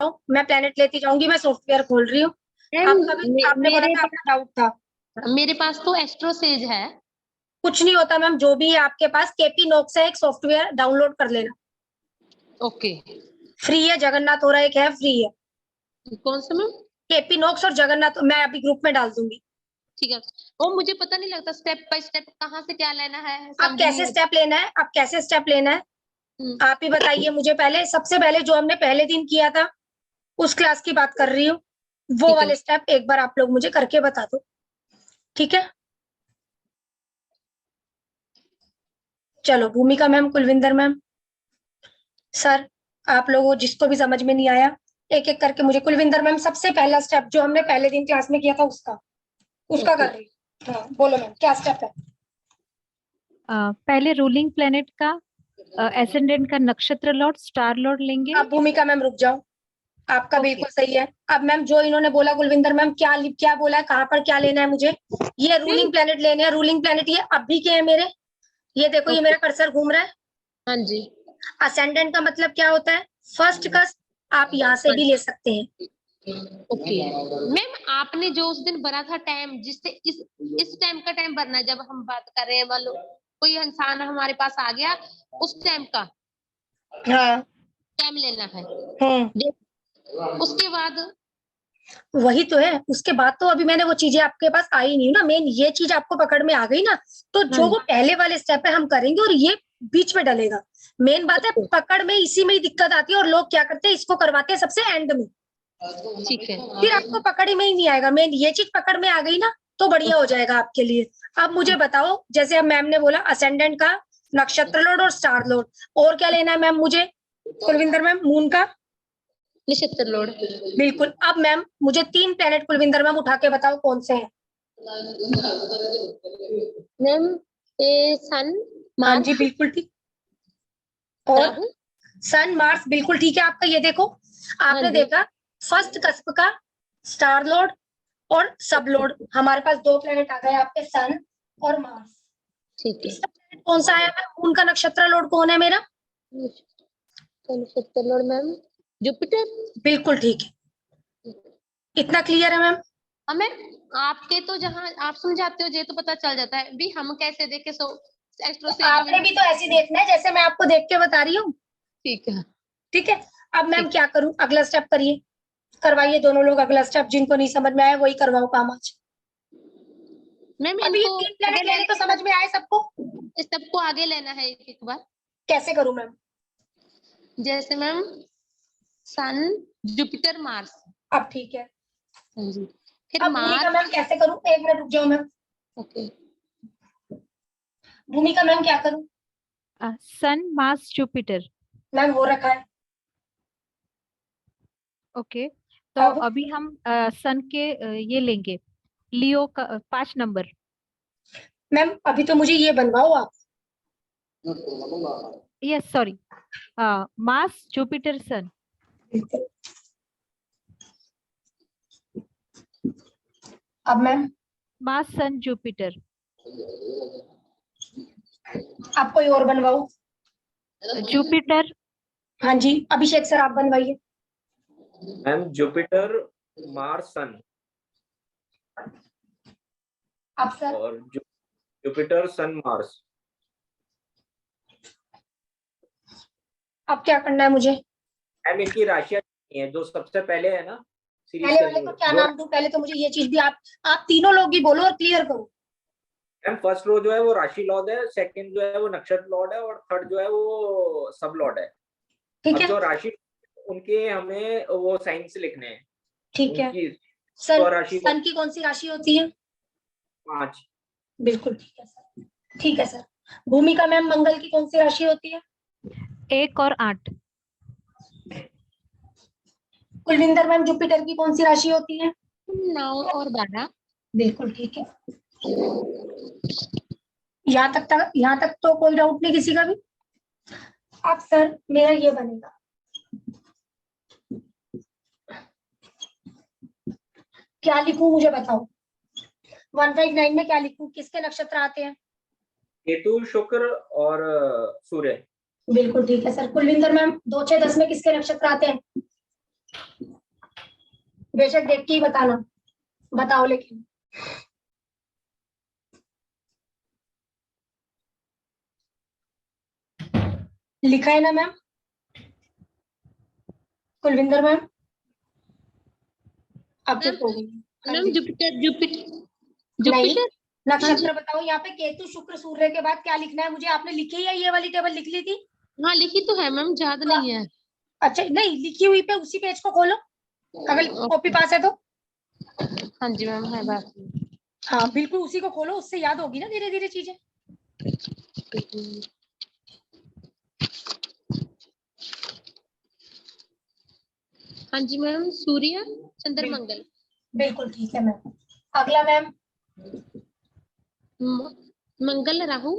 जाओ, मैं प्लेनेट लेती जाऊंगी, मैं सॉफ्टवेयर खोल रही हूँ। आपका भी आपने बोला था आपका डाउट था। मेरे पास तो एस्ट्रोसेज है। कुछ नहीं होता मैम, जो भी है आपके पास, केपी नोक्स है एक सॉफ्टवेयर, डाउनलोड कर लेना। ओके। फ्री है, जगन्नाथ हो रहा है, एक है फ्री है। कौन सा मैम? केपी नोक्स और जगन्नाथ, मैं अभी ग्रुप में डाल दूंगी। ठीक है। और मुझे पता नहीं लगता स्टेप बाय स्टेप कहाँ से क्या लेना है, आप कैसे स्टेप लेना है, आप कैसे स्टेप लेना है आप ही बताइए मुझे। पहले सबसे पहले जो हमने पहले दिन किया था उस क्लास की बात कर रही हूँ, वो वाले स्टेप एक बार आप लोग मुझे करके बता दो, ठीक है? चलो भूमिका मैम, कुलविंदर मैम, सर, आप लोगों जिसको भी समझ में नहीं आया एक एक करके मुझे। कुलविंदर मैम, सबसे पहला स्टेप जो हमने पहले दिन क्लास में किया था उसका कर रही हूँ। हाँ बोलो मैम, क्या स्टेप है? पहले रूलिंग प्लेनेट का, एसेंडेंट का नक्षत्र लॉर्ड, स्टार लॉर्ड लेंगे। अब भूमिका मैम रुक जाओ, आपका बिल्कुल सही है। अब मैम जो इन्होंने बोला, कुलविंदर मैम क्या बोला है, कहाँ पर क्या लेना है मुझे? ये रूलिंग प्लेनेट लेने हैं, रूलिंग प्लेनेट ये अभी के हैं मेरे, ये देखो ये मेरा कर्सर घूम रहा है। हाँ जी। असेंडेंट का मतलब क्या होता है? फर्स्ट का आप यहाँ से भी ले सकते हैं। ओके मैम, आपने जो उस दिन भरा था टाइम, जिससे इस टाइम का टाइम भरना है, जब हम बात कर रहे हैं, मान लो कोई इंसान हमारे पास आ गया, उस टाइम का हाँ टाइम लेना है। उसके बाद वही तो है, उसके बाद तो अभी मैंने वो चीजें आपके पास आई नहीं ना, मेन ये चीज आपको पकड़ में आ गई ना, तो जो वो पहले वाले स्टेप है हम करेंगे और ये बीच में डलेगा। मेन बात है पकड़ में, इसी में ही दिक्कत आती है और लोग क्या करते हैं, इसको करवाते हैं सबसे एंड में। ठीक है, फिर आपको पकड़ में ही नहीं आएगा। मेन ये चीज पकड़ में आ गई ना तो बढ़िया हो जाएगा आपके लिए। अब मुझे बताओ, जैसे अब मैम ने बोला असेंडेंट का, नक्षत्र लोड और स्टार लोड, और क्या लेना है मैम मुझे? कुलविंदर मैम, मून का नक्षत्र लोड। बिल्कुल। अब मैम मुझे 3 प्लेनेट कुलविंदर मैम उठा के बताओ कौन से हैं? मैम सन, हाँ जी बिल्कुल ठीक, और राहु, सन मार्स बिल्कुल ठीक है आपका। ये देखो आपने देखा फर्स्ट कस्प का स्टार लोड और सब लोड, हमारे पास 2 प्लेनेट आ गए आपके, सन और मार्स। ठीक है। तीसरा प्लेनेट कौन सा आया मैम? उनका नक्षत्र लोड कौन है मेरा? नक्षत्र लोड मैम जुपिटर। बिल्कुल ठीक है, इतना क्लियर है मैम? हमें आपके तो जहाँ आप समझाते हो ये तो पता चल जाता है, भी हम कैसे देखे सो तो आपने भी तो ऐसे देखना है जैसे मैं आपको देख के बता रही हूँ। ठीक है, ठीक है। अब मैम क्या करूं, अगला स्टेप करिए, करवाइए दोनों लोग अगला स्टेप, जिनको नहीं समझ में आया वही करवाओ काम आज। मैम अभी ये इनको 3 प्लेनेट लेने तो समझ में आए सबको? सबको आगे लेना है एक एक बार। कैसे करूं मैम? जैसे मैम सन, जुपिटर, मार्स। अब ठीक है। हाँ जी। फिर अब भूमिका मार्स। मैम कैसे करूं? 1 मिनट रुक जाओ मैम। ओके। भूमिका मैम क्या करूं? सन, मार्स, जुपिटर। मैम हो रखा है। ओके, तो अभी हम सन के ये लेंगे, लियो का 5 नंबर। मैम अभी तो मुझे ये बनवाओ आप। यस सॉरी, मार्स, जुपिटर, सन। अब मैम मार्स, सन, जुपिटर। आप कोई और बनवाओ। जुपिटर। हाँ जी अभिषेक सर आप बनवाइए। मैम जुपिटर, मार्स, सन। आप सर? और जुपिटर, सन, मार्स। अब क्या करना है मुझे? मैम इनकी राशियां है जो सबसे पहले है ना सीरीज पहले के वाले को अंदर, क्या जो नाम दूं? पहले तो मुझे ये चीज भी आप तीनों लोग ही बोलो और क्लियर करो। मैम फर्स्ट रो जो है वो राशि लॉर्ड है, सेकंड जो है वो नक्षत्र लॉर्ड है, और थर्ड जो है वो सब लॉर्ड है। ठीक अब है, जो राशि उनके हमें वो साइन से लिखने हैं। ठीक है। उनकी सन, सन की कौन सी राशि होती है? 5। बिल्कुल ठीक है सर, ठीक है सर। भूमिका मैम मंगल की कौन सी राशि होती है? 1 और 8। कुलविंदर मैम जुपिटर की कौन सी राशि होती है? 9 और 12। बिल्कुल ठीक है। यहाँ तक तो कोई डाउट नहीं किसी का भी। अब सर मेरा ये बनेगा, क्या लिखूं मुझे बताओ? 159 में क्या लिखूं? किसके नक्षत्र आते हैं? केतु, शुक्र और सूर्य। बिल्कुल ठीक है सर। कुलविंदर मैम 2, 6, 10 में किसके नक्षत्र आते हैं? बेशक देख के ही बताना, बताओ लेकिन। लिखा है ना मैम? कुलविंदर मैम अब मैम, हो गई। हाँ मैम जी। जुपिटर जुपिटर नहीं, जुपिटर। नक्षत्र बताओ। यहाँ पे केतु शुक्र सूर्य के बाद क्या लिखना है मुझे? आपने लिखी है ये वाली टेबल लिख ली थी? हाँ लिखी तो है मैम, याद नहीं है। अच्छा नहीं, लिखी हुई पे उसी पेज को खोलो, अगर कॉपी पास है तो। हाँ जी मैम, है बात। हाँ बिल्कुल उसी को खोलो, उससे याद होगी ना धीरे धीरे चीजें। हाँ जी मैम, सूर्य चंद्र मंगल। बिल्कुल ठीक है मैम। अगला मैम। मंगल राहु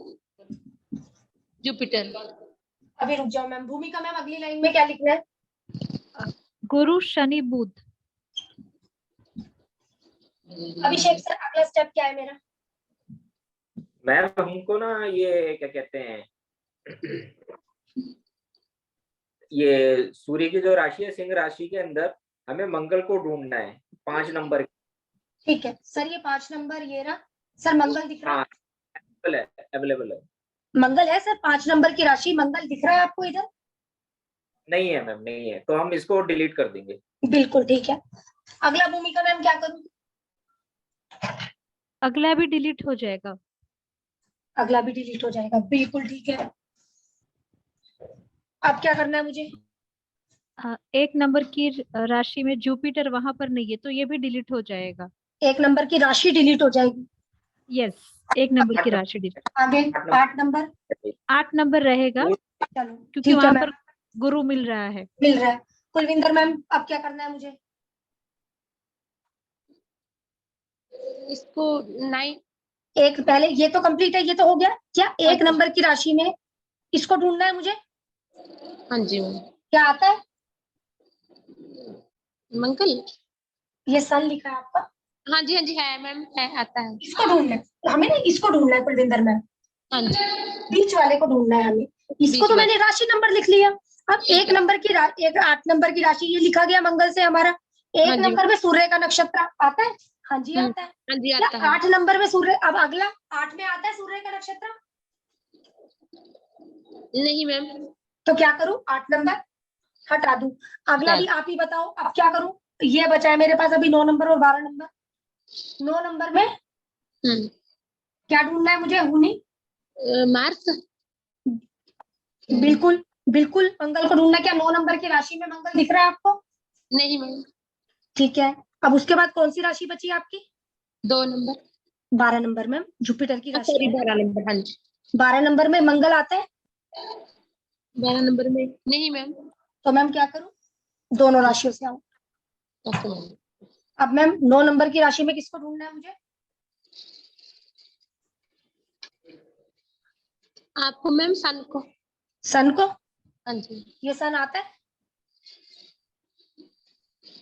जुपिटर। अभी रुक जाओ मैम। भूमिका मैम अगली लाइन में क्या लिखना है? गुरु शनि बुध। अभिषेक सर अगला स्टेप क्या है मेरा? मैम हमको ना ये क्या कहते हैं, ये सूर्य की जो राशि है सिंह राशि के अंदर हमें मंगल को ढूंढना है 5 नंबर। ठीक है सर, ये 5 नंबर ये रहा सर। मंगल दिख रहा है? हाँ अवेलेबल है। मंगल है सर, 5 नंबर की राशि मंगल दिख रहा है आपको इधर? नहीं है मैम, नहीं है, तो हम इसको डिलीट कर देंगे। बिल्कुल ठीक है। अगला भूमिका मैम क्या करूं? अगला भी डिलीट हो जाएगा। अगला भी डिलीट हो जाएगा, बिल्कुल ठीक है। अब क्या करना है मुझे? 1 नंबर की राशि में जुपिटर वहां पर नहीं है, तो ये भी डिलीट हो जाएगा। 1 नंबर की राशि डिलीट हो जाएगी? यस, 1 नंबर की राशि डिलीट। आगे 8 नंबर? 8 नंबर रहेगा, चलो क्योंकि ठीक है वहां मैम, पर गुरु मिल रहा है। मिल रहा है। कुलविंदर मैम अब क्या करना है मुझे? इसको 9। एक पहले ये तो कंप्लीट है, ये तो हो गया क्या? 1 नंबर की राशि में इसको ढूंढना है मुझे। हाँ जी मैम। क्या आता है? मंगल। ये सन लिखा है आपका? हाँ जी, हाँ जी है मैम, है, आता है। इसको ढूंढना है हमें ना, इसको ढूंढना है कुलविंदर मैम। हाँ जी, बीच वाले को ढूंढना है हमें। इसको बीच तो वाले। मैंने राशि नंबर लिख लिया। अब ठीक 1 है। नंबर की एक 8 नंबर की राशि ये लिखा गया मंगल से हमारा। हाँ 1 जी। नंबर में सूर्य का नक्षत्र आता है? हाँ जी आता है। हाँ जी क्या आता है। 8 नंबर में सूर्य? अब अगला 8 में आता है सूर्य का नक्षत्र? नहीं मैम। तो क्या करूं? 8 नंबर हटा दूं? अगला भी आप ही बताओ अब क्या करूं? ये बचा है मेरे पास अभी 9 नंबर और 12 नंबर। 9 नंबर में क्या ढूंढना है मुझे? हुनी मार्स। बिल्कुल बिल्कुल मंगल को ढूंढना है। क्या 9 नंबर की राशि में मंगल दिख रहा है आपको? नहीं मैम। ठीक है। अब उसके बाद कौन सी राशि बची आपकी? 2 नंबर। 12 नंबर में जुपिटर की राशि सॉरी, है। 12 नंबर। हाँ जी। 12 नंबर में मंगल आता है? 12 नंबर में नहीं मैम। तो मैम क्या करूं? दोनों राशियों से आऊं। Okay ma'am. अब मैम 9 नंबर की राशि में किसको ढूंढना है मुझे? आपको मैम सन को। सन को? हाँ जी। ये सन आता है?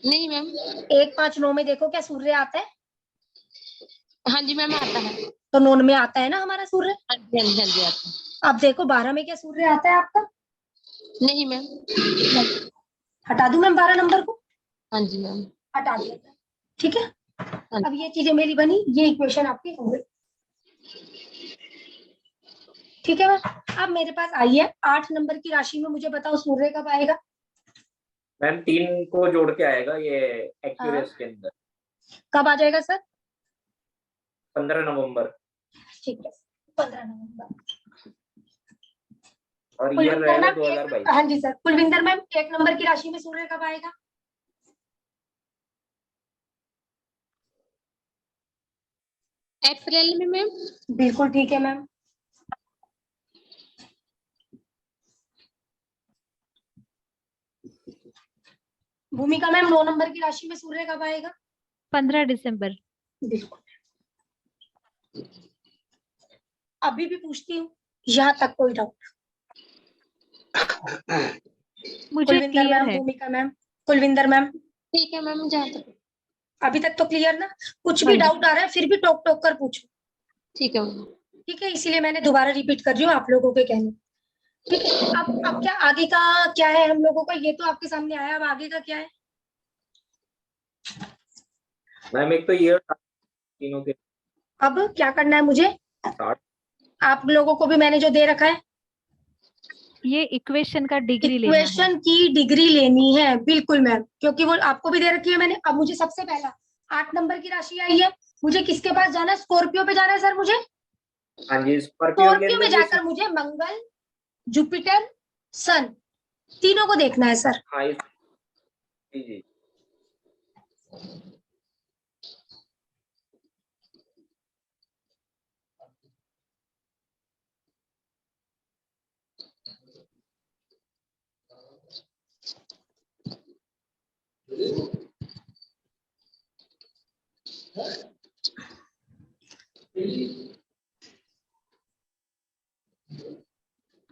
नहीं मैम। 1 5 9 में देखो क्या सूर्य आता है? हाँ जी मैम, आता है। तो 9 में आता है ना हमारा सूर्य। हाँ जी, हाँ जी, हाँ जी आता है। अब देखो 12 में क्या सूर्य आता है आपका? नहीं मैम। हटा दूं मैम 12 नंबर को? हाँ जी मैम। हटा दिया। ठीक है। हाँ जी। अब ये चीजें मेरी बनी, ये इक्वेशन आपकी हो गई। ठीक है मैम। अब मेरे पास आई है 8 नंबर की राशि में, मुझे बताओ सूर्य कब आएगा? मैम 3 को जोड़ के आएगा ये एक्यूरेस के अंदर। कब आ जाएगा सर? 15 नवंबर। ठीक है 15 नवंबर। और ईयर कुलविंदर रहेगा मैम 2022। हाँ जी सर। कुलविंदर मैम 1 नंबर की राशि में सूर्य कब आएगा? अप्रैल में मैम। बिल्कुल ठीक है मैम। भूमिका मैम 9 नंबर की राशि में सूर्य कब आएगा? 15 दिसंबर। बिल्कुल। अभी भी पूछती हूँ, यहाँ तक कोई डाउट? मुझे कुलविंदर क्लियर मैम, है। भूमिका मैम, कुलविंदर मैम ठीक है मैम, जहाँ तक। अभी तक तो क्लियर ना? कुछ हाँ भी जी। डाउट आ रहा है फिर भी टोक टोक कर पूछो। ठीक है मैम। ठीक है, इसीलिए मैंने दोबारा रिपीट कर रही हूँ आप लोगों के कहने। ठीक है। अब क्या आगे का क्या है हम लोगों का, ये तो आपके सामने आया। अब आगे का क्या है? मैम एक तो ईयर तीनों के अब क्या करना है मुझे, 60। आप लोगों को भी मैंने जो दे रखा है, ये इक्वेशन का डिग्री लेना है। इक्वेशन की डिग्री लेनी है, बिल्कुल मैम, क्योंकि वो आपको भी दे रखी है मैंने। अब मुझे सबसे पहला 8 नंबर की राशि आई है, मुझे किसके पास जाना है, स्कॉर्पियो पे जाना है सर मुझे। हाँ जी, स्कॉर्पियो के स्कॉर्पियो में अंदर ये जाकर मुझे मंगल, जुपिटर, सन तीनों को देखना है सर। हाँ जी जी।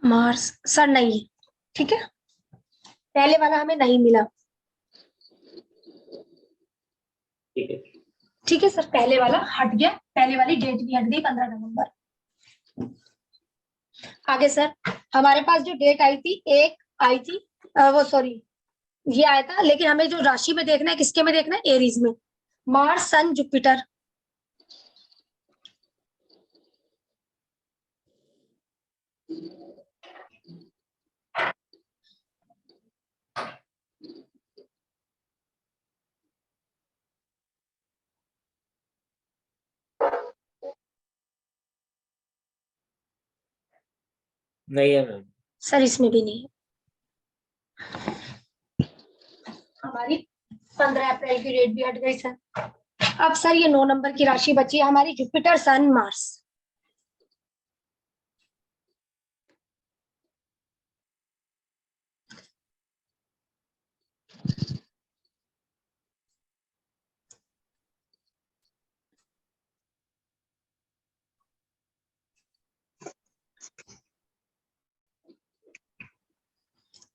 मार्स सर नहीं है, ठीक है, पहले वाला हमें नहीं मिला, ठीक है। ठीक है सर, पहले वाला हट गया, पहले वाली डेट भी हट गई 15 नवंबर। आगे सर, हमारे पास जो डेट आई थी, एक आई थी, वो सॉरी ये आया था, लेकिन हमें जो राशि में देखना है, किसके में देखना है, एरीज में, मार्स, सन, जुपिटर। नहीं है मैम। सर इसमें भी नहीं है, हमारी 15 अप्रैल की डेट भी हट गई सर। अब सर ये 9 नंबर की राशि बची है हमारी, जुपिटर, सन, मार्स।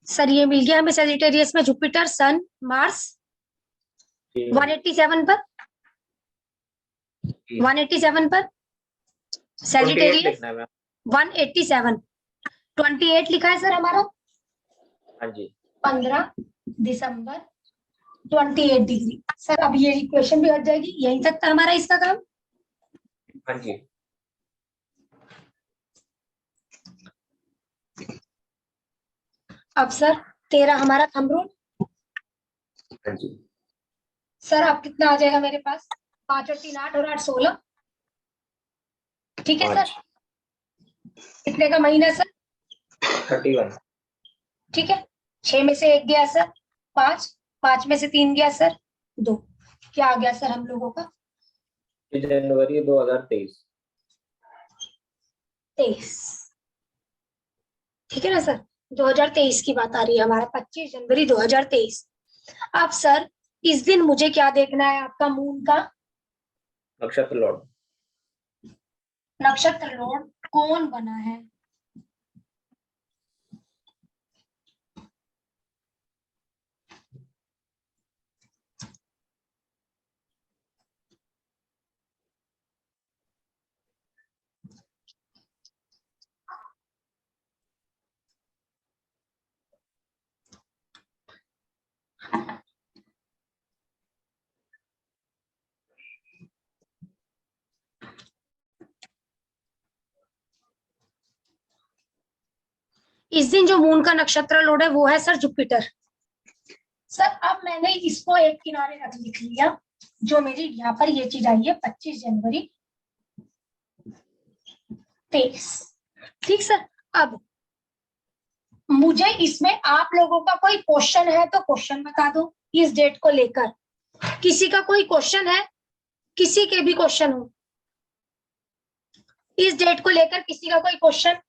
सर ये मिल गया हमें सेजिटेरियस में, जुपिटर, सन, मार्स 187 पर, 187 पर, 28 सेजिटेरियस लिखना है मैम। 187, 28 लिखा है सर हमारा। हाँ जी। 15 दिसंबर 28 डिग्री। सर अब ये इक्वेशन भी हट जाएगी, यहीं तक था हमारा इसका काम। हाँ जी। अब सर 13 हमारा थंब रूल। हाँ जी। सर अब कितना आ जाएगा मेरे पास, 5 और 3 8 और 8 16, ठीक है सर। कितने का महीना सर, 31। ठीक है, 6 में से 1 गया सर, 5, 5 में से 3 गया सर, 2, क्या आ गया सर हम लोगों का, जनवरी 2023। 23, ठीक है ना सर, 2023 की बात आ रही है हमारा, 25 जनवरी 2023। अब सर इस दिन मुझे क्या देखना है, आपका मून का नक्षत्र लॉर्ड। नक्षत्र लॉर्ड कौन बना है। इस दिन जो मून का नक्षत्र लॉर्ड है वो है सर जुपिटर। सर अब मैंने इसको एक किनारे रख लिख लिया, जो मेरी यहाँ पर ये चीज आई है 25 जनवरी 23, ठीक सर। अब मुझे इसमें आप लोगों का कोई क्वेश्चन है तो क्वेश्चन बता दो इस डेट को लेकर, किसी का कोई क्वेश्चन है, किसी के भी क्वेश्चन हो इस डेट को लेकर, किसी का कोई क्वेश्चन।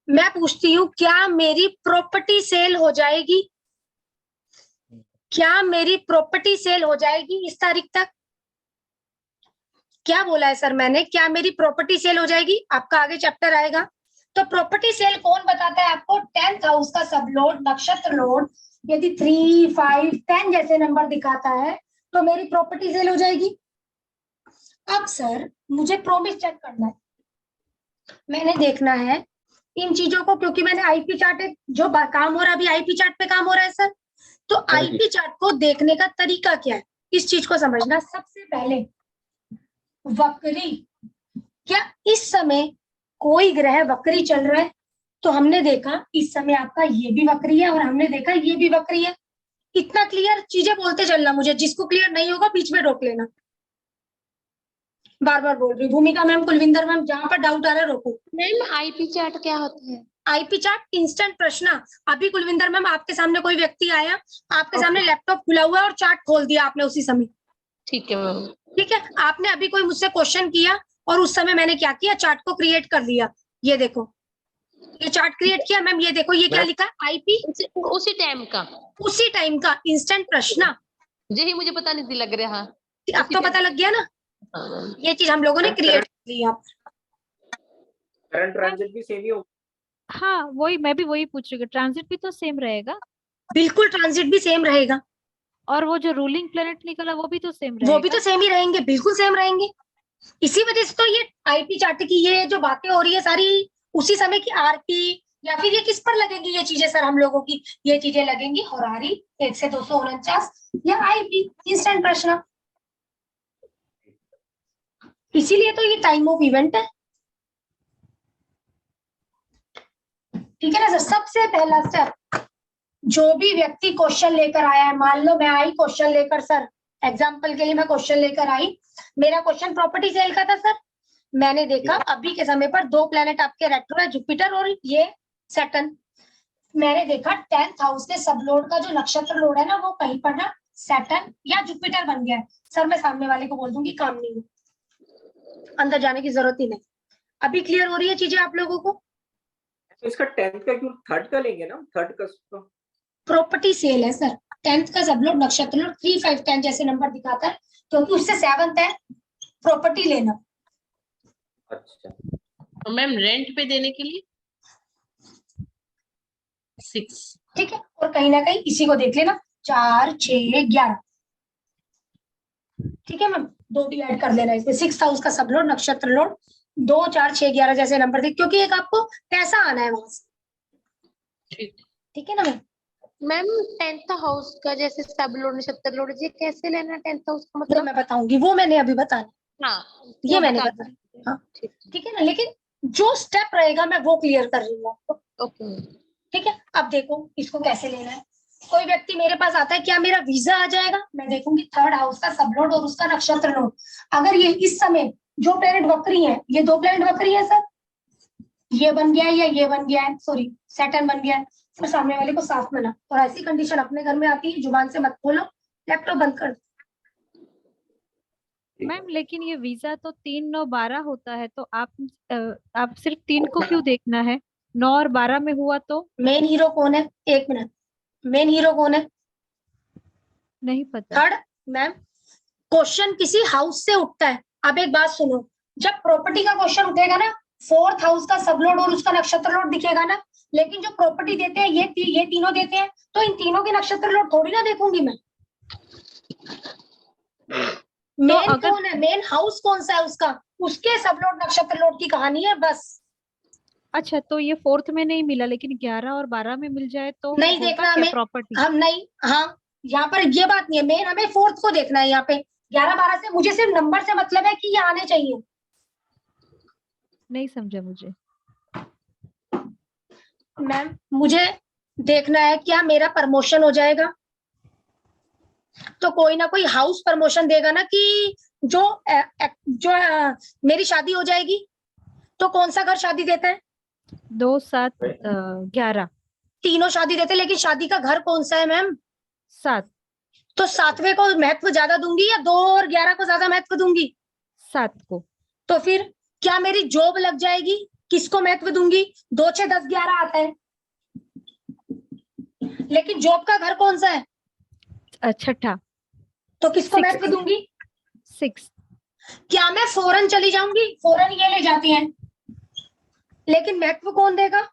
मैं पूछती हूँ, क्या मेरी प्रॉपर्टी सेल हो जाएगी, क्या मेरी प्रॉपर्टी सेल हो जाएगी इस तारीख तक। क्या बोला है सर मैंने, क्या मेरी प्रॉपर्टी सेल हो जाएगी, आपका आगे चैप्टर आएगा। तो प्रॉपर्टी सेल कौन बताता है आपको, 10th हाउस का सब लॉर्ड, नक्षत्र लॉर्ड यदि 3 5 10 जैसे नंबर दिखाता है तो मेरी प्रॉपर्टी सेल हो जाएगी। अब सर मुझे प्रॉमिस चेक करना है, मैंने देखना है इन चीजों को, क्योंकि मैंने आईपी चार्ट जो काम हो रहा है अभी आईपी चार्ट पे काम हो रहा है सर, तो आईपी चार्ट को देखने का तरीका क्या है, इस चीज को समझना। सबसे पहले वक्री, क्या इस समय कोई ग्रह वक्री चल रहा है? तो हमने देखा इस समय आपका ये भी वक्री है और हमने देखा ये भी वक्री है। इतना क्लियर चीजें बोलते चलना, मुझे जिसको क्लियर नहीं होगा बीच में रोक लेना। बार बार बोल रही हूँ, भूमिका मैम, कुलविंदर मैम, जहां पर डाउट आ रहा है रोको। मैम आईपी चार्ट क्या होता है? आईपी चार्ट इंस्टेंट प्रश्न। अभी कुलविंदर मैम आपके सामने कोई व्यक्ति आया, आपके सामने लैपटॉप खुला हुआ है और चार्ट खोल दिया आपने उसी समय, ठीक है मैम। ठीक है। आपने अभी कोई मुझसे क्वेश्चन किया और उस समय मैंने क्या किया, चार्ट को क्रिएट कर लिया। ये देखो, ये चार्ट क्रिएट किया मैम, ये देखो ये क्या लिखा है, आईपी, उसी टाइम का, उसी टाइम का इंस्टेंट प्रश्न। यही मुझे पता नहीं थी लग रहा। अब तो पता लग गया ना, हाँ। ये चीज हम लोगों ने क्रिएट कर ली। आप करंट ट्रांजिट भी सेम ही होगा? हाँ वही, मैं भी वही पूछ रही हूँ, ट्रांजिट भी तो सेम रहेगा बिल्कुल ट्रांजिट भी सेम रहेगा, और वो जो रूलिंग प्लेनेट निकला वो भी तो सेम वो भी रहेगा। तो सेम ही रहेंगे, बिल्कुल सेम रहेंगे। इसी वजह से तो ये आईपी चार्ट की ये जो बातें हो रही है सारी उसी समय की आरपी, या फिर ये किस पर लगेंगी ये चीजें सर, हम लोगों की ये चीजें लगेंगी होरारी 1 से 249 या आईपी इंस्टेंट प्रश्न। इसीलिए तो ये टाइम ऑफ इवेंट है, ठीक है ना सर। सबसे पहला स्टेप, जो भी व्यक्ति क्वेश्चन लेकर आया है, मान लो मैं आई क्वेश्चन लेकर सर, एग्जाम्पल के लिए मैं क्वेश्चन लेकर आई, मेरा क्वेश्चन प्रॉपर्टी सेल का था सर। मैंने देखा अभी के समय पर 2 प्लेनेट आपके रेट्रो है, जुपिटर और ये सैटर्न। मैंने देखा 10th हाउस के सब लोड का जो नक्षत्र लोड है ना, वो कहीं पर ना सैटर्न या जुपिटर बन गया है सर। मैं सामने वाले को बोल दूंगी काम नहीं है, अंदर जाने की जरूरत ही नहीं। अभी क्लियर हो रही है चीजें आप लोगों को? तो इसका 10th का क्यों, 3rd का लेंगे ना, 3rd का तो प्रॉपर्टी सेल है सर। 10th का सब लोड नक्षत्र लोड 3, 5, 10 जैसे नंबर दिखाता है, क्योंकि उससे 7th है प्रॉपर्टी लेना। अच्छा, तो मैम रेंट पे देने के लिए 6, ठीक है। और कहीं ना कहीं इसी को देख लेना, 4, 6, 11, ठीक है मैम, 2 भी ऐड कर लेना इसमें। 6th हाउस का सब लोड नक्षत्र लोड 2, 4, 6, 11 जैसे नंबर देख, क्योंकि एक आपको पैसा आना है वहां से, ठीक। ठीक है ना मैम। मैम 10th हाउस का जैसे सब लोड नक्षत्र लोड, ये कैसे लेना 10th हाउस का वो मतलब? मैं बताऊंगी, वो मैंने अभी बताया, हाँ ये वो मैंने बता बताया, हाँ ठीक ठीक है ना। लेकिन जो स्टेप रहेगा मैं वो क्लियर कर रही हूँ आपको, ओके। ठीक है। अब देखो इसको कैसे लेना है। कोई व्यक्ति मेरे पास आता है, क्या मेरा वीजा आ जाएगा? मैं देखूंगी 3rd हाउस का सब लोड और उसका नक्षत्र लोड। अगर ये इस समय जो प्लेनेट वक्री है, ये 2 प्लेनेट वक्री है सर, ये बन गया है या ये बन गया है, सॉरी सैटर्न बन गया है सर। सामने वाले को साफ मना, और ऐसी कंडीशन अपने घर में आती है, जुबान से मत बोलो, लैपटॉप बंद कर। मैम लेकिन ये वीजा तो 3, 9, 12 होता है, तो आप सिर्फ 3 को क्यों देखना है? 9 और 12 में हुआ तो? मेन हीरो कौन है? 1 मिनट, मेन हीरो कौन है? नहीं पता। 3rd मैम, क्वेश्चन किसी हाउस से उठता है। अब एक बात सुनो, जब प्रॉपर्टी का क्वेश्चन उठेगा ना, 4th हाउस का सब लोड और उसका नक्षत्र लोड दिखेगा ना, लेकिन जो प्रॉपर्टी देते हैं ये तीनों देते हैं, तो इन तीनों के नक्षत्र लोड थोड़ी ना देखूंगी मैं। मेन अगर कौन है, मेन हाउस कौन सा है उसका, उसके सब लोड नक्षत्र लोड की कहानी है बस। अच्छा, तो ये 4th में नहीं मिला, लेकिन 11 और 12 में मिल जाए तो नहीं होगा देखना क्या हमें, प्रॉपर्टी? हम नहीं, हाँ यहाँ पर ये बात नहीं है, मेन हमें 4th को देखना है। यहाँ पे 11, 12 से मुझे सिर्फ नंबर से मतलब है कि ये आने चाहिए। नहीं समझा मुझे। मैम मुझे देखना है क्या मेरा प्रमोशन हो जाएगा, तो कोई ना कोई हाउस प्रमोशन देगा ना, कि मेरी शादी हो जाएगी, तो कौन सा घर शादी देता है? 2, 7, 11, तीनों शादी देते हैं, लेकिन शादी का घर कौन सा है मैम? 7, तो 7वें को महत्व ज्यादा दूंगी या 2 और 11 को ज्यादा महत्व दूंगी? 7 को। तो फिर क्या मेरी जॉब लग जाएगी? किसको महत्व दूंगी? 2, 6, 10, 11 आता है, लेकिन जॉब का घर कौन सा है? 6ठा, तो किसको 6, महत्व दूंगी? 6। क्या मैं फौरन चली जाऊंगी? फौरन ये ले जाती हैं, लेकिन महत्व कौन देगा?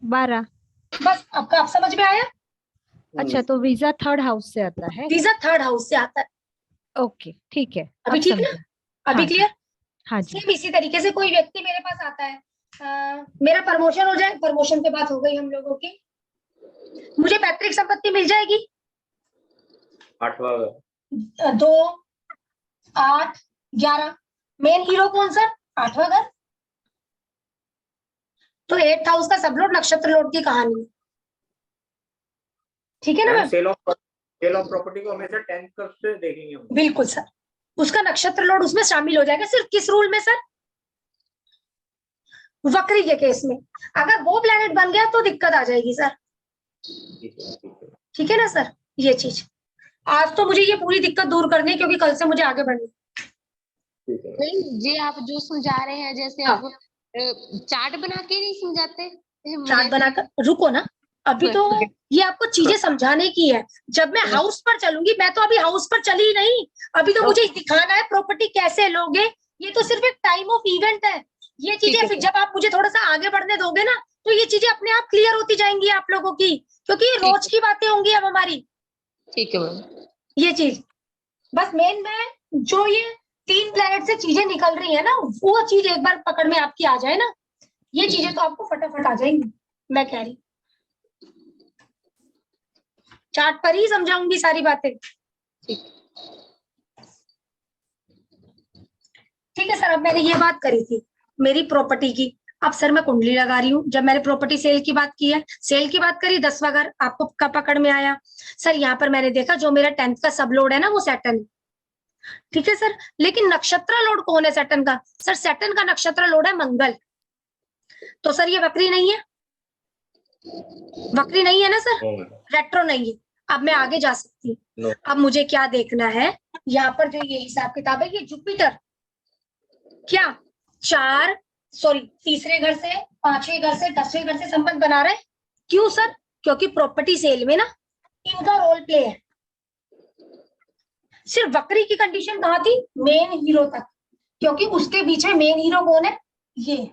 12। बस आपका आप समझ में आया? अच्छा, तो वीजा 3rd हाउस से आता है? वीजा 3rd हाउस से आता है। ओके ठीक है, अभी अब ठीक ना? समझा। अभी हाँ जी, क्लियर? हाँ जी। सेम इसी तरीके से कोई व्यक्ति मेरे पास आता है, मेरा प्रमोशन हो जाए, प्रमोशन पे बात हो गई हम लोगों की, मुझे पैतृक संपत्ति मिल जाएगी? 8वां 2, 8, 11। मेन हीरो कौन सर? 8वां घर। तो 8th हाउस का सब लोड नक्षत्र लोड की कहानी है। ठीक है ना मैम? सेल ऑफ प्रॉपर्टी को हमेशा 10th घर से देखेंगे हम। बिल्कुल सर, उसका नक्षत्र लोड उसमें शामिल हो जाएगा। सिर्फ किस रूल में सर? वक्री के केस में। अगर वो प्लैनेट बन गया तो दिक्कत आ जाएगी सर। ठीक है ना सर? ये चीज आज तो मुझे ये पूरी दिक्कत दूर करनी है, क्योंकि कल से मुझे आगे बढ़ना है। नहीं जी, आप जो समझा रहे हैं, जैसे हाँ। आप चार्ट बना के नहीं समझाते? चार्ट बनाकर रुको ना, अभी तो ये आपको चीजें समझाने की है। जब मैं हाउस पर चलूंगी, मैं तो अभी हाउस पर चली नहीं, अभी तो मुझे दिखाना है प्रॉपर्टी कैसे लोगे। ये तो सिर्फ एक टाइम ऑफ इवेंट है। ये चीजें फिर जब आप मुझे थोड़ा सा आगे बढ़ने दोगे ना, तो ये चीजें अपने आप क्लियर होती जाएंगी आप लोगों की, क्योंकि ये रोज की बातें होंगी अब हमारी। ठीक है मैम। ये चीज बस मेन में जो ये 3 प्लैनेट से चीजें निकल रही है ना, वो चीज एक बार पकड़ में आपकी आ जाए ना, ये चीजें तो आपको फटाफट आ जाएंगी। मैं कह रही चार्ट पर ही समझाऊंगी सारी बातें। ठीक है सर। अब मैंने ये बात करी थी मेरी प्रॉपर्टी की, अब सर मैं कुंडली लगा रही हूँ। जब मैंने प्रॉपर्टी सेल की बात की है, सेल की बात करी, 10वां घर आपको कब पकड़ में आया सर? यहाँ पर मैंने देखा जो मेरा 10th का सब लोड है ना, वो सैटर्न। ठीक है सर, लेकिन नक्षत्र लोड कौन है सैटर्न का? सर सैटर्न का नक्षत्र लोड है मंगल। तो सर ये वक्री नहीं है? वक्री नहीं है ना सर? रेट्रो नहीं है। अब मैं आगे जा सकती हूँ। अब मुझे क्या देखना है, यहाँ पर जो ये हिसाब किताब है, ये जुपिटर क्या तीसरे घर से, 5वें घर से, 10वें घर से संबंध बना रहे हैं। क्यों सर? क्योंकि प्रॉपर्टी सेल में ना इनका रोल प्ले है। सिर्फ वक्री की कंडीशन कहाँ थी? मेन हीरो तक, क्योंकि उसके बीच में मेन हीरो कौन है? ये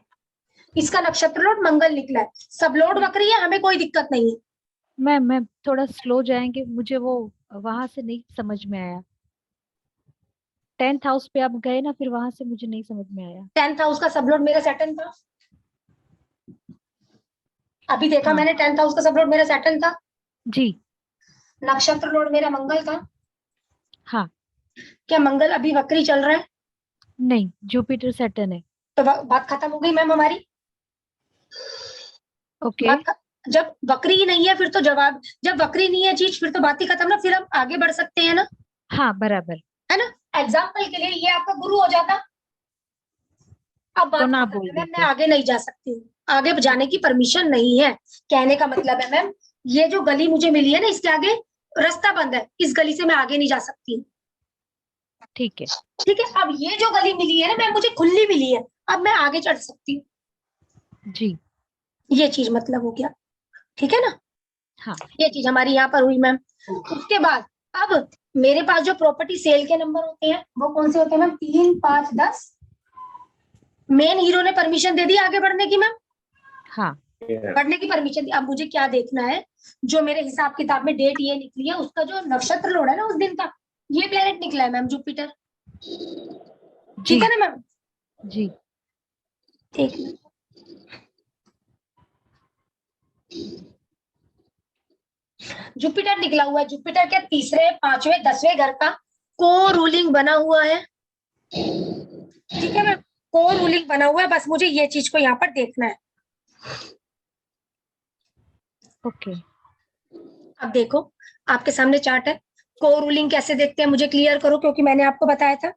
इसका नक्षत्र लोड मंगल निकला है। सब लोड वक्री है, हमें कोई दिक्कत नहीं है। मैम थोड़ा स्लो जाएंगे, मुझे वो वहां से नहीं समझ में आया। 10th हाउस पे आप गए ना, फिर वहां से मुझे नहीं समझ में आया। 10th हाउस का सब लोड मेरा सैटर्न था। अभी देखा हाँ। मैंने 10th हाउस का सब लोड मेरा सैटर्न था जी। नक्षत्र लोड मेरा मंगल था। हाँ। क्या मंगल अभी वक्री चल रहा है? नहीं, जुपिटर सैटर्न है। तो बात खत्म हो गई मैम हमारी। ओके। जब वक्री ही नहीं है फिर तो जवाब, जब वक्री नहीं है चीज फिर तो बात ही खत्म ना, फिर हम आगे बढ़ सकते हैं ना? हाँ बराबर। है ना? एग्जाम्पल के लिए ये आपका गुरु हो जाता। अब बात तो ना खत्म बोल है मैम, मैं देते। आगे नहीं जा सकती हूँ, आगे जाने की परमिशन नहीं है। कहने का मतलब है मैम, ये जो गली मुझे मिली है ना, इसके आगे रास्ता बंद है, इस गली से मैं आगे नहीं जा सकती। ठीक है। ठीक है, अब ये जो गली मिली है ना मैम, मुझे खुली मिली है, अब मैं आगे चढ़ सकती हूँ। जी। ये चीज मतलब हो गया। ठीक है ना? हाँ। ये चीज हमारी यहाँ पर हुई मैम। उसके बाद अब मेरे पास जो प्रॉपर्टी सेल के नंबर होते हैं वो कौन से होते हैं मैम? 3, 5, 10। मेन हीरो ने परमिशन दे दी आगे बढ़ने की मैम। हाँ। बढ़ने की परमिशन दी। अब मुझे क्या देखना है, जो मेरे हिसाब किताब में डेट ये निकली है, उसका जो नक्षत्र लोड है ना उस दिन का, ये प्लेनेट निकला है मैम, जुपिटर। ठीक है ना मैम? जी। ठीक है। जुपिटर निकला हुआ है। जुपिटर के तीसरे, 5वें, 10वें घर का को रूलिंग बना हुआ है। ठीक है मैम, को रूलिंग बना हुआ है। बस मुझे ये चीज को यहाँ पर देखना है। ओके। अब देखो आपके सामने चार्ट है। को रूलिंग कैसे देखते हैं मुझे क्लियर करो, क्योंकि मैंने आपको बताया था।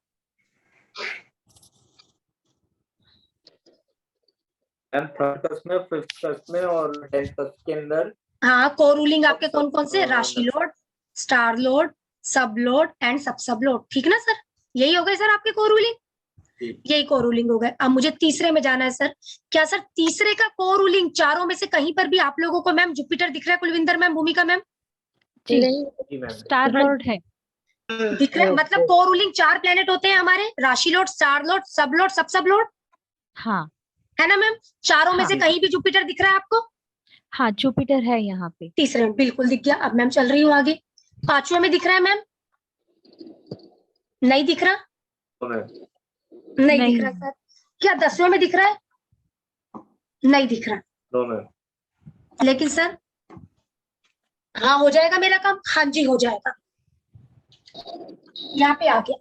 थर्ड कस्ट में, फिफ्थ कस्ट में और 10th कस्ट के अंदर। हाँ, को रूलिंग आपके कौन कौन से? राशि लोड, स्टार लोड, सब लोड एंड सब लोड। ठीक ना सर? यही हो गए सर आपके को रूलिंग। यही को रूलिंग हो गए। अब मुझे तीसरे में जाना है सर। क्या सर तीसरे का को रूलिंग चारों में से कहीं पर भी आप लोगों को मैम जुपिटर दिख रहा है? कुलविंदर मैम, भूमिका मैम, जी। जी मैम। स्टार लॉर्ड है। दिख रहा है? मतलब को रूलिंग 4 प्लेनेट होते हैं हमारे, राशि लोड, स्टार लोड, सब लोड। हाँ। है ना मैम? चारों में हाँ। से कहीं भी जुपिटर दिख रहा है आपको? हाँ जुपिटर है यहाँ पे। तीसरे में बिल्कुल दिख गया। अब मैम चल रही हूँ आगे। 5वें में दिख रहा है मैम? नहीं दिख रहा? नहीं दिख रहा सर। क्या 10वें में दिख रहा है? नहीं दिख रहा। लेकिन सर हाँ हो जाएगा मेरा काम। हाँ जी हो जाएगा। यहाँ पे आ गया।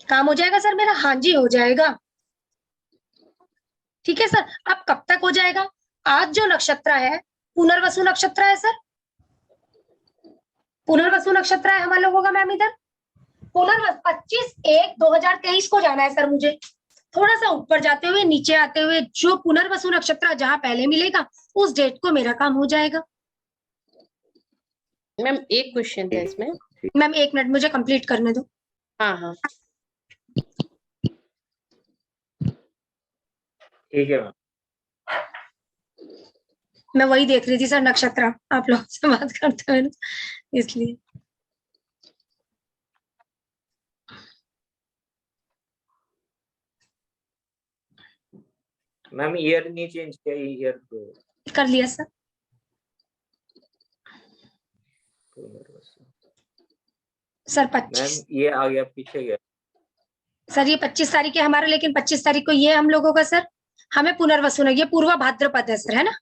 काम हो जाएगा सर मेरा? हाँ जी हो जाएगा। ठीक है सर। अब कब तक हो जाएगा? आज जो नक्षत्र है पुनर्वसु नक्षत्र है सर, पुनर्वसु नक्षत्र है हमारे लोगों का मैम। इधर पुनर्वसु 25/1/2023 को जाना है सर मुझे। थोड़ा सा ऊपर जाते हुए नीचे आते हुए जो पुनर्वसु नक्षत्र जहां पहले मिलेगा उस डेट को मेरा काम हो जाएगा। मैम एक क्वेश्चन था इसमें। मैम 1 मिनट मुझे कंप्लीट करने दो। हाँ हाँ ठीक है मैम। मैं वही देख रही थी सर नक्षत्र, आप लोगों से बात करते हुए ना, इसलिए। मैम ईयर नहीं चेंज किया, ईयर तो कर लिया सर। सर 25 मैम ये आ गया, पीछे गया। सर ये 25 तारीख है हमारा, लेकिन 25 तारीख को ये हम लोगों का सर हमें पुनर्वसु है, ये पूर्वा भाद्रपद है सर, है ना।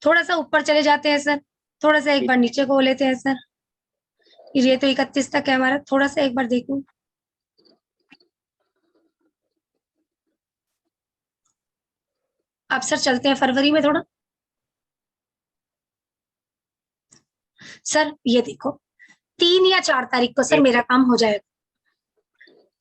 थोड़ा सा ऊपर चले जाते हैं सर, थोड़ा सा एक बार नीचे को लेते हैं सर। ये तो 31 तक है हमारा, थोड़ा सा एक बार देखूं। अब सर चलते हैं फरवरी में थोड़ा। सर ये देखो 3 या 4 तारीख को सर मेरा काम हो जाएगा।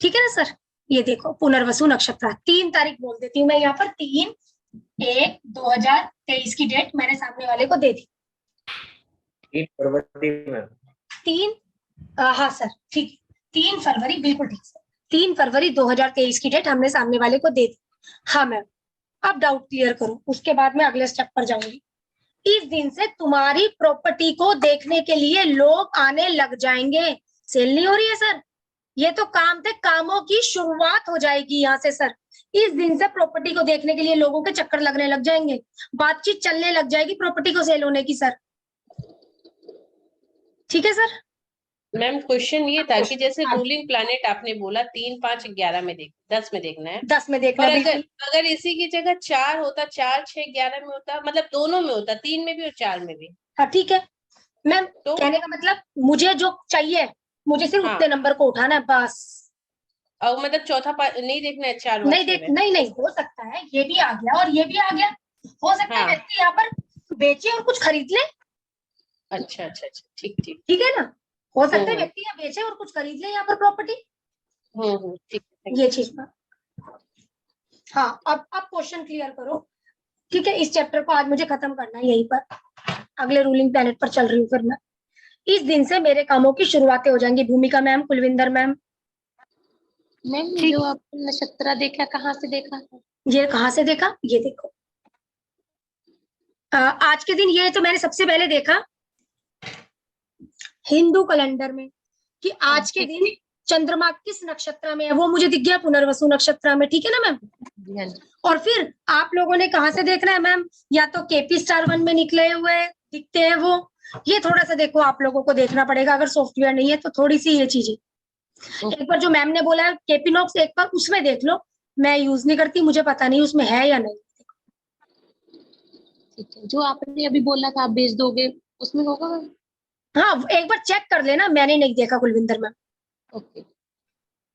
ठीक है ना सर। ये देखो पुनर्वसु नक्षत्र 3 तारीख बोल देती हूँ मैं यहाँ पर। 3/1/2023 की डेट मैंने सामने वाले को दे दी। 3 फरवरी में। 3 हाँ सर ठीक है, 3 फरवरी बिल्कुल ठीक सर। 3 फरवरी 2023 की डेट हमने सामने वाले को दे दी। हाँ मैम अब डाउट क्लियर करो, उसके बाद मैं अगले स्टेप पर जाऊंगी। इस दिन से तुम्हारी प्रॉपर्टी को देखने के लिए लोग आने लग जाएंगे। सेल नहीं हो रही है सर, ये तो काम थे, कामों की शुरुआत हो जाएगी यहाँ से सर। इस दिन से प्रॉपर्टी को देखने के लिए लोगों के चक्कर लगने लग जाएंगे, बातचीत चलने लग जाएगी प्रॉपर्टी को सेल होने की सर। ठीक है सर। मैम क्वेश्चन ये था कि जैसे रूलिंग प्लैनेट आपने बोला 3, 5, 11 में 10 में देखना है, 10 में देखना और बिल्कुल। अगर इसी की जगह 4 होता, 4, 6, 11 में होता, मतलब दोनों में होता, 3 में भी और 4 में भी, हाँ ठीक है मैम, तो कहने का मतलब मुझे जो चाहिए मुझे सिर्फ हाँ। उतने नंबर को उठाना है बस। और मतलब चौथा नहीं देखना है 4, नहीं देख नहीं हो सकता है ये भी आ गया और ये भी आ गया। हो सकता है हाँ। व्यक्ति यहाँ पर बेचे और कुछ खरीद ले। अच्छा अच्छा अच्छा, ठीक ठीक। ठीक है ना, हो सकता है व्यक्ति यहाँ बेचे और कुछ खरीद ले यहाँ पर प्रॉपर्टी। ठीक। ये चीज ना। हाँ अब क्वेश्चन क्लियर करो। ठीक है इस चैप्टर को आज मुझे खत्म करना है यहीं पर, अगले रूलिंग प्लैनेट पर चल रही हूँ फिर मैं। इस दिन से मेरे कामों की शुरुआतें हो जाएंगी। भूमिका मैम, कुलविंदर मैम। मैम जो आपने नक्षत्र देखा कहाँ से देखा? ये कहाँ से देखा? ये देखो आज के दिन ये तो मैंने सबसे पहले देखा हिंदू कैलेंडर में कि आज के दिन चंद्रमा किस नक्षत्र में है, वो मुझे दिख गया पुनर्वसु नक्षत्र में। ठीक है ना मैम। और फिर आप लोगों ने कहाँ से देखना है मैम, या तो केपी स्टार 1 में निकले हुए दिखते हैं वो, ये थोड़ा सा देखो आप लोगों को देखना पड़ेगा, अगर सॉफ्टवेयर नहीं है तो थोड़ी सी ये चीजें। एक बार जो मैम ने बोला है केपी नॉक्स एक बार उसमें देख लो, मैं यूज नहीं करती, मुझे पता नहीं उसमें है या नहीं। ठीक है, जो आपने अभी बोला था आप भेज दोगे उसमें होगा? हाँ एक बार चेक कर लेना, मैंने नहीं देखा कुलविंदर मैम। ओके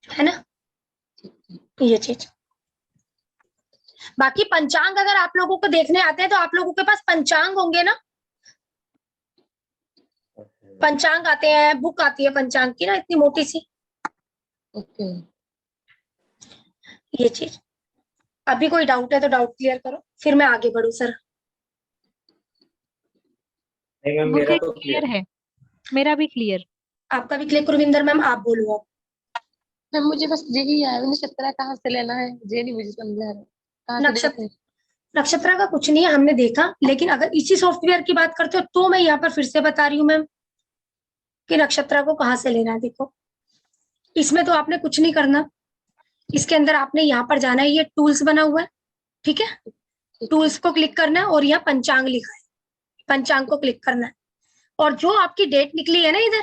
है ना ये चीज। बाकी पंचांग अगर आप लोगों को देखने आते हैं तो आप लोगों के पास पंचांग होंगे ना, पंचांग आते हैं, बुक आती है पंचांग की ना इतनी मोटी सी। ओके ये चीज। अभी कोई डाउट है तो डाउट क्लियर करो फिर मैं आगे बढ़ू सर। नहीं मैम मेरा मुझे तो क्लियर है, मेरा भी क्लियर। आपका भी क्लियर कुलविंदर मैम, आप बोलो अब। मैम मुझे बस यही है, नक्षत्र कहाँ से लेना है ये नहीं मुझे समझ आ रहा, कहाँ से नक्षत्र देखना है? नक्षत्र का कुछ नहीं है, हमने देखा, लेकिन अगर इसी सॉफ्टवेयर की बात करते हो तो मैं यहाँ पर फिर से बता रही हूँ मैम कि नक्षत्र को कहाँ से लेना है। देखो इसमें तो आपने कुछ नहीं करना, इसके अंदर आपने यहाँ पर जाना है, ये टूल्स बना हुआ है। ठीक है टूल्स को क्लिक करना है और यहाँ पंचांग लिखा है, पंचांग को क्लिक करना है और जो आपकी डेट निकली है ना इधर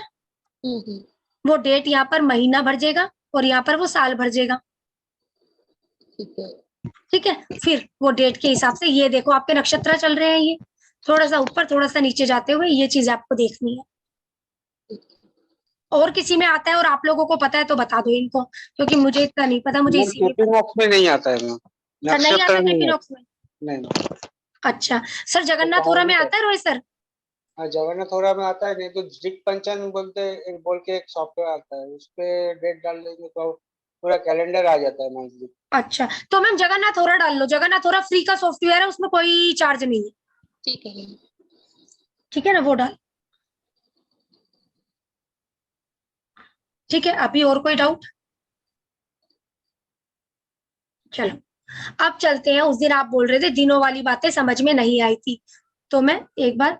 वो डेट यहाँ पर महीना भर जाएगा और यहाँ पर वो साल भर जाएगा। ठीक है ठीक है फिर वो डेट के हिसाब से ये देखो आपके नक्षत्र चल रहे हैं, ये थोड़ा सा ऊपर थोड़ा सा नीचे जाते हुए ये चीज आपको देखनी है। और किसी में आता है और आप लोगों को पता है तो बता दो इनको, क्योंकि मुझे इतना नहीं पता, मुझे मैम इसीलिए इक्विनॉक्स में नहीं आता है मैम, सर नहीं आता नक्षत्र में इक्विनॉक्स में। नहीं। अच्छा सर, जगन्नाथपुरा में आता है रोहित सर? हाँ जगन्नाथपुरा में आता है, नहीं तो दिक पंचांग बोल के एक सॉफ्टवेयर आता है, उस पे डेट डाल देंगे तो पूरा कैलेंडर आ जाता है मंथली। अच्छा तो मैम जगन्नाथपुरा डाल लो, जगन्नाथपुरा फ्री का सॉफ्टवेयर है, उसमें कोई चार्ज नहीं है। ठीक है मैम। ठीक है ना, वो डाल। ठीक है, अभी और कोई डाउट? चलो अब चलते हैं, उस दिन आप बोल रहे थे दिनों वाली बातें समझ में नहीं आई थी, तो मैं एक बार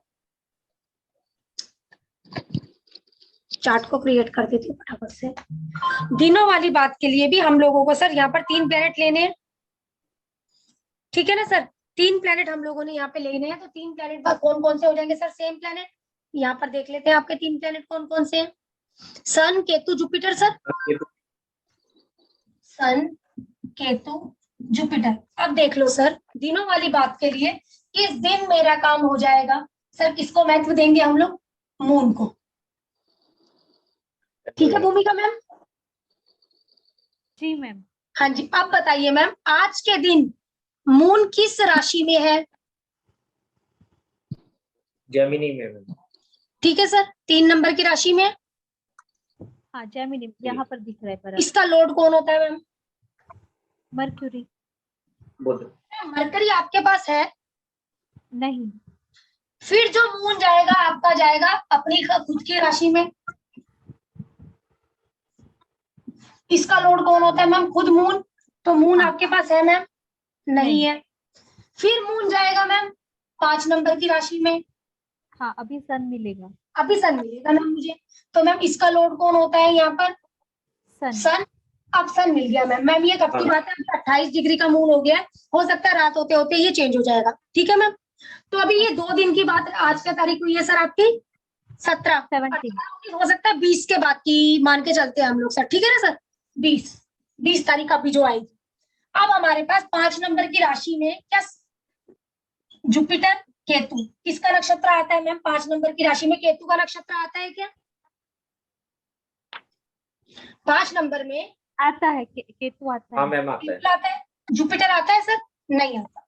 चार्ट को क्रिएट कर देती हूँ फटाफट से। दिनों वाली बात के लिए भी हम लोगों को सर यहाँ पर 3 प्लेनेट लेने हैं, ठीक है ना सर? 3 प्लेनेट हम लोगों ने यहाँ पे लेने हैं, तो 3 प्लेनेट पर कौन कौन से हो जाएंगे सर? Same planet. यहाँ पर देख लेते हैं आपके 3 प्लेनेट कौन कौन से हैं। सन, केतु, जुपिटर सर। सन, केतु, जुपिटर। अब देख लो सर, दिनों वाली बात के लिए किस दिन मेरा काम हो जाएगा सर? किसको महत्व देंगे हम लोग? मून को। ठीक है भूमिका मैम? जी मैम। हाँ जी, अब बताइए मैम, आज के दिन मून किस राशि में है? जेमिनी में। ठीक है सर, 3 नंबर की राशि में। हाँ जेमिनी यहाँ पर दिख रहा है पर इसका लॉर्ड कौन होता है मैम? मर्क्यूरी। बुध। मरकरी आपके पास है? नहीं। फिर जो मून जाएगा आपका जाएगा अपनी खुद की राशि में। इसका लॉर्ड कौन होता है मैम? खुद मून। तो मून आपके पास है मैम? नहीं है। फिर मून जाएगा मैम 5 नंबर की राशि में। हाँ अभी सन मिलेगा। अभी सन मिलेगा मैम मुझे। तो मैम इसका लॉर्ड कौन होता है यहाँ पर? सन। अब सन मिल गया मैम। मैम ये कब की बात है? 28 डिग्री का मून हो गया है, हो सकता है रात होते होते ये चेंज हो जाएगा। ठीक है मैम? तो अभी ये 2 दिन की बात है, आज क्या तारीख हुई है सर आपकी? 17। 17। हो सकता है 20 के बाद की मान के चलते हैं हम लोग सर, ठीक है ना सर? 20 तारीख अभी जो आएगी। अब हमारे पास 5 नंबर की राशि में क्या? जुपिटर, केतु। किसका नक्षत्र आता है मैम 5 नंबर की राशि में? केतु का नक्षत्र आता है क्या? 5 नंबर में आता है केतु आता हाँ है। मैम आता है। केतु आता है। जुपिटर आता है सर? नहीं आता।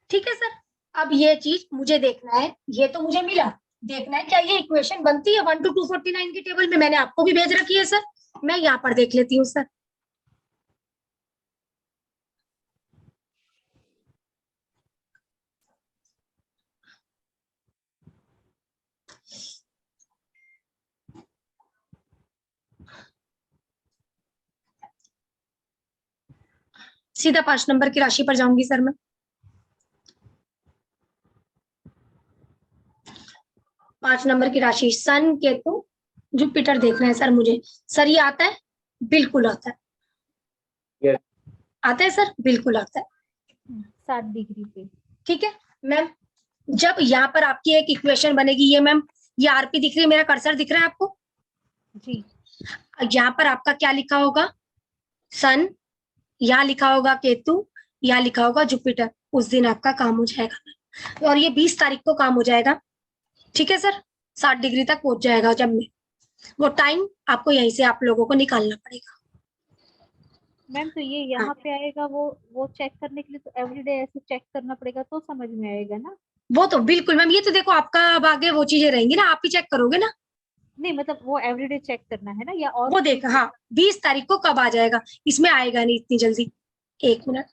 ठीक है सर, अब ये चीज मुझे देखना है, ये तो मुझे मिला, देखना है क्या ये इक्वेशन बनती है 1 to 249 की टेबल में? मैंने आपको भी भेज रखी है सर, मैं यहाँ पर देख लेती हूँ सर। सीधा 5 नंबर की राशि पर जाऊंगी सर मैं। 5 नंबर की राशि सन, केतु, जुपिटर देखना है सर मुझे। सर ये आता है? बिल्कुल आता है। Yes. आता है सर? बिल्कुल आता है। 7 डिग्री पे। ठीक है मैम, जब यहाँ पर आपकी एक इक्वेशन बनेगी, ये मैम ये आरपी दिख रही है, मेरा कर्सर दिख रहा है आपको? जी। यहाँ पर आपका क्या लिखा होगा? सन, यहाँ लिखा होगा केतु, यहाँ लिखा होगा जुपिटर। उस दिन आपका काम हो जाएगा, और ये 20 तारीख को काम हो जाएगा। ठीक है सर, 60 डिग्री तक पहुंच जाएगा। जब में वो टाइम आपको यहीं से आप लोगों को निकालना पड़ेगा मैम तो ये यहाँ पे आएगा, वो चेक करने के लिए तो एवरीडे ऐसे चेक करना पड़ेगा तो समझ में आएगा ना? वो तो बिल्कुल मैम, ये तो देखो आपका अब आगे वो चीजें रहेंगी ना, आप ही चेक करोगे ना। नहीं मतलब वो एवरीडे चेक करना है ना, या और वो देखा, हाँ 20 तारीख को कब आ जाएगा, इसमें आएगा नहीं इतनी जल्दी। 1 मिनट,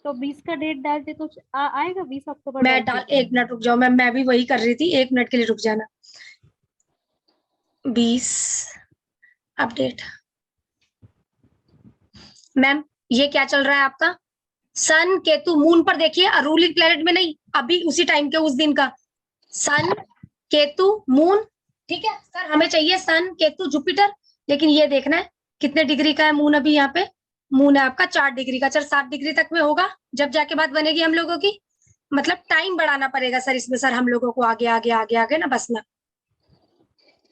तो 20 का डेट डाल दे तो आएगा 20 अक्टूबर मैं डाल 1 मिनट रुक जाओ मैम, मैं भी वही कर रही थी, 1 मिनट के लिए रुक जाना। 20 अपडेट। मैम ये क्या चल रहा है आपका? सन, केतु, मून पर देखिए, रूलिंग प्लेनेट में नहीं, अभी उसी टाइम के उस दिन का। सन, केतु, मून। ठीक है सर, हमें चाहिए सन, केतु, जुपिटर, लेकिन ये देखना है कितने डिग्री का है मून अभी यहाँ पे। मून है आपका 4 डिग्री का। चल 7 डिग्री तक में होगा, जब जाके बात बनेगी हम लोगों की। मतलब टाइम बढ़ाना पड़ेगा सर इसमें, सर हम लोगों को आगे आगे आगे आगे ना बसना।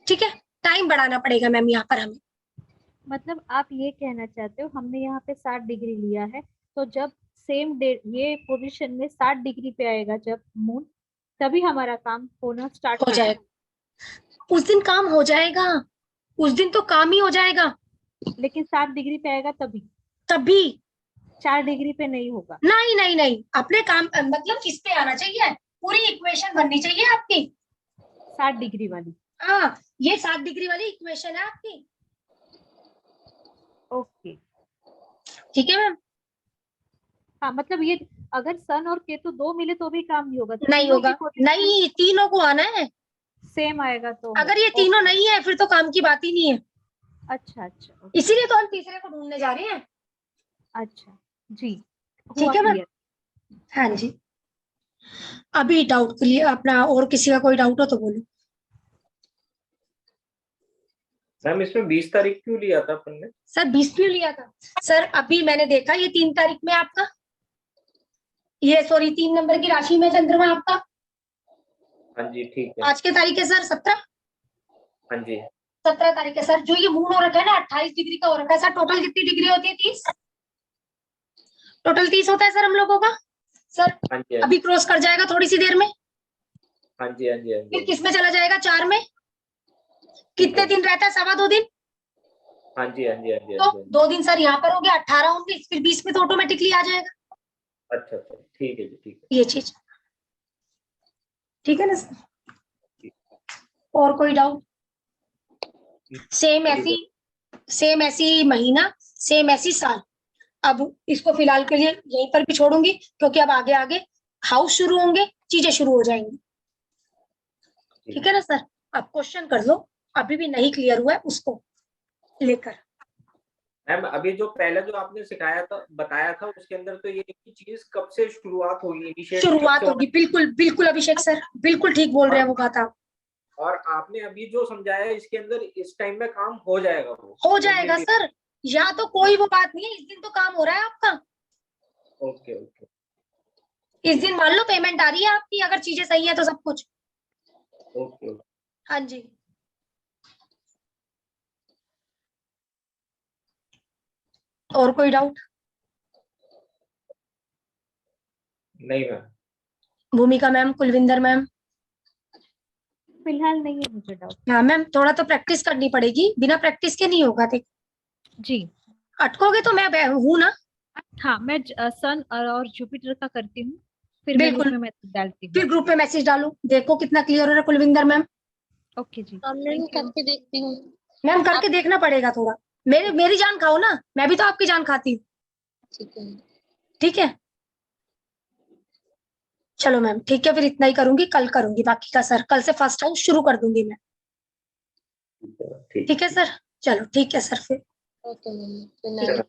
ठीक है, टाइम बढ़ाना पड़ेगा मैम यहाँ पर हमें। मतलब आप ये कहना चाहते हो हमने यहाँ पे 60 डिग्री लिया है, तो जब सेम डेट ये पोजीशन में 60 डिग्री पे आएगा जब मून, तभी हमारा काम होना स्टार्ट हो जाएगा। उस दिन काम हो जाएगा, उस दिन तो काम ही हो जाएगा, लेकिन 7 डिग्री पे आएगा तभी, तभी 4 डिग्री पे नहीं होगा। नहीं नहीं नहीं, अपने काम मतलब किस पे आना चाहिए, पूरी इक्वेशन बननी चाहिए आपकी 7 डिग्री वाली। हाँ, ये 7 डिग्री वाली इक्वेशन है आपकी। ओके, ठीक है मैम। हाँ मतलब ये अगर सन और केतु 2 मिले तो भी काम नहीं होगा, नहीं होगा, नहीं, तीनों को आना है। सेम आएगा तो। अगर ये तीनों नहीं है फिर तो काम की बात ही नहीं है। अच्छा अच्छा इसीलिए तो हम तीसरे को ढूंढने जा रहे हैं। अच्छा जी, ठीक है मैम। हाँ जी, अभी डाउट क्लियर अपना, और किसी का कोई डाउट हो तो बोलो। मैम इसमें 20 तारीख क्यों लिया था अपन ने? सर 20 क्यों लिया था? सर अभी मैंने देखा ये 3 तारीख में आपका, ये सॉरी 3 नंबर की राशि में चंद्रमा आपका। हाँ जी ठीक है। आज के तारीख है सर 17। हाँ जी 17 तारीख है सर। जो ये मून हो रखा है ना 28 डिग्री का हो रखा है सर। टोटल कितनी डिग्री होती है? 30। टोटल 30 होता है सर हम लोगों का सर। हाँ जी अभी क्रॉस कर जाएगा थोड़ी सी देर में। हाँ जी हाँ जी हाँ फिर जी किस में चला जाएगा? 4 में। कितने दिन रहता है? 2.25 दिन। हाँ जी हाँ जी हाँ जी तो 2 दिन सर यहाँ पर हो गया, 18 19, फिर 20 में तो ऑटोमेटिकली आ जाएगा। अच्छा अच्छा ठीक है जी ठीक है। ये चीज ठीक है ना सर? और कोई डाउट? सेम ऐसी महीना, सेम ऐसी साल। अब इसको फिलहाल के लिए यहीं पर भी छोड़ूंगी, क्योंकि अब आगे आगे हाउस शुरू होंगे, चीजें शुरू हो जाएंगी। ठीक है ना सर? अब क्वेश्चन कर लो, अभी भी नहीं क्लियर हुआ है उसको लेकर। मैम अभी जो पहले जो आपने सिखाया था बताया था उसके अंदर तो ये की चीज कब से शुरुआत होगी, इनिशिएट शुरुआत होगी, बिल्कुल बिल्कुल अभिषेक सर, बिल्कुल ठीक बोल रहे हैं वो बात आप। और आपने अभी जो समझाया इसके अंदर इस टाइम में काम हो जाएगा, वो हो जाएगा सर, या तो कोई वो बात नहीं है, इस दिन तो काम हो रहा है आपका। Okay okay. इस दिन मान लो पेमेंट आ रही है आपकी, अगर चीजें सही है तो सब कुछ। Okay okay. हाँ जी। और कोई डाउट? नहीं मैम। भूमिका मैम, कुलविंदर मैम? फिलहाल नहीं है मुझे डाउट। हाँ मैम, थोड़ा तो प्रैक्टिस करनी पड़ेगी, बिना प्रैक्टिस के नहीं होगा। देख जी अटकोगे तो मैं हूं ना। हाँ, मैं सन और जुपिटर का करती हूँ, फिर मैं ग्रुप बिल्कुल, में मैसेज डालती फिर हूँ। ग्रुप में मैसेज डालू, देखो कितना क्लियर हो रहा है कुलविंदर मैम। ओके जी, मैम करके देखती हूँ। मैम करके देखना पड़ेगा थोड़ा, मेरी जान खाओ ना, मैं भी तो आपकी जान खाती हूँ। ठीक है। ठीक है, चलो मैम ठीक है, फिर इतना ही करूंगी, कल करूंगी बाकी का सर। कल से फर्स्ट हाउस शुरू कर दूंगी मैं। ठीक ठीक है सर, चलो ठीक है सर फिर। Okay ma'am.